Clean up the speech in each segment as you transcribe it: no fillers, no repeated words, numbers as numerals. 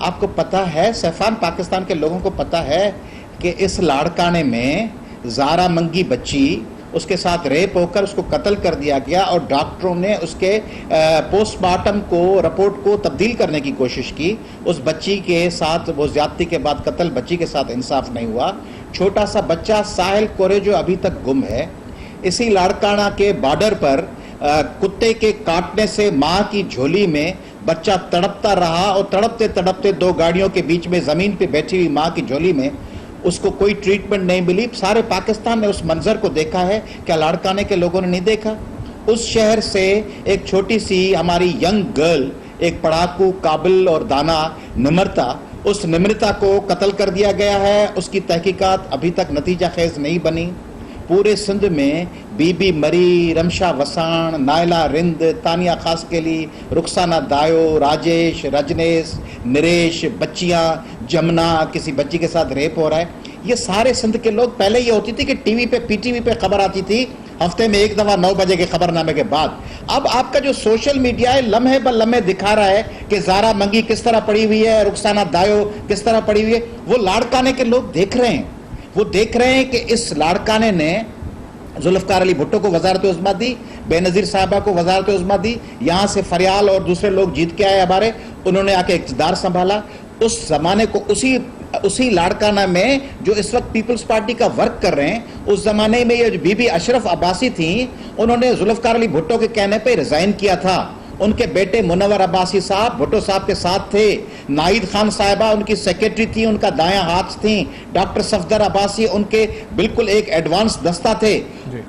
आपको पता है, सैफान पाकिस्तान के लोगों को पता है कि इस लाड़काने में ज़ारा मंगी बच्ची, उसके साथ रेप होकर उसको कत्ल कर दिया गया और डॉक्टरों ने उसके पोस्टमार्टम को रिपोर्ट को तब्दील करने की कोशिश की। उस बच्ची के साथ वो ज्यादती के बाद कत्ल बच्ची के साथ इंसाफ नहीं हुआ। छोटा सा बच्चा साहिल कोरे जो अभी तक गुम है। इसी लाड़काना के बॉर्डर पर कुत्ते के काटने से माँ की झोली में बच्चा तड़पता रहा और तड़पते तड़पते दो गाड़ियों के बीच में जमीन पे बैठी हुई माँ की झोली में उसको कोई ट्रीटमेंट नहीं मिली। सारे पाकिस्तान ने उस मंजर को देखा है, क्या लाड़काने के लोगों ने नहीं देखा? उस शहर से एक छोटी सी हमारी यंग गर्ल, एक पढ़ाकू, काबिल और दाना निम्रता, उस निम्रता को कत्ल कर दिया गया है। उसकी तहकीकात अभी तक नतीजा खेज नहीं बनी। पूरे सिंध में बीबी मरी, रमशा वसाण, नायला रिंद, तानिया खासकेली, रुखसाना दायो, राजेश, रजनेश, नरेश, बच्चियां, जमुना, किसी बच्ची के साथ रेप हो रहा है। ये सारे सिंध के लोग, पहले ये होती थी कि टीवी पे, पीटीवी पे खबर आती थी हफ्ते में एक दफा 9 बजे के खबरनामे के बाद। अब आपका जो सोशल मीडिया है लम्हे ब लम्हे दिखा रहा है कि ज़ारा मंगी किस तरह पड़ी हुई है, रुखसाना दायो किस तरह पड़ी हुई है। वो लाड़काने के लोग देख रहे हैं। वो देख रहे हैं कि इस लाड़काने ने जुल्फ़कार अली भुट्टो को वज़ारत उज़्मा दी, बेनज़ीर साहबा को वज़ारत उज़्मा दी, यहाँ से फरियाल और दूसरे लोग जीत के आए हमारे, उन्होंने आके इक़्तिदार संभाला। उस जमाने को उसी लाड़काना में जो इस वक्त पीपल्स पार्टी का वर्क कर रहे हैं, उस जमाने में ये बीबी अशरफ अब्बासी थी, उन्होंने जुल्फ़कार अली भुट्टो के कहने पे रिजाइन किया था। उनके बेटे मुनव्वर अब्बासी साहब भुट्टो साहब के साथ थे। नाहिद खान साहिबा उनकी सेक्रेटरी थी, उनका दायां हाथ थी। डॉक्टर सफदर अब्बासी उनके बिल्कुल एक एडवांस दस्ता थे।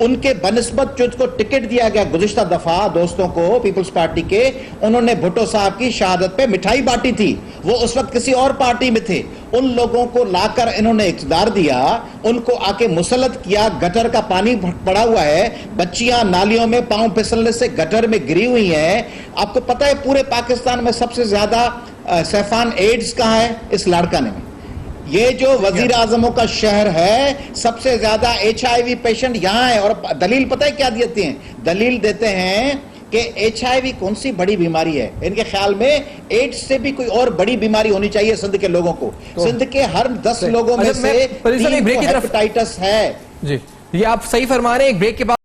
उनके बनिस्बत जो उसको टिकट दिया गया गुज़िश्ता दफा दोस्तों को पीपल्स पार्टी के, उन्होंने भुट्टो साहब की शहादत पे मिठाई बांटी थी। वो उस वक्त किसी और पार्टी में थे। उन लोगों को लाकर इन्होंने इक़्तिदार दिया, उनको आके मुसल्लत किया। गटर का पानी पड़ा हुआ है, बच्चियां नालियों में पांव फिसलने से गटर में गिरी हुई हैं। आपको पता है पूरे पाकिस्तान में सबसे ज्यादा सैफान एड्स कहाँ है? इस लाड़काने में। ये जो वजीर आजमों का शहर है, सबसे ज्यादा HIV पेशेंट यहाँ है। और दलील पता है क्या देते हैं? दलील देते हैं कि HIV कौन सी बड़ी बीमारी है? इनके ख्याल में एड्स से भी कोई और बड़ी बीमारी होनी चाहिए सिंध के लोगों को। सिंध के हर 10 लोगों में से 3 को हेपेटाइटिस है। जी, ये आप सही फरमा रहे हैं। एक ब्रेक के बाद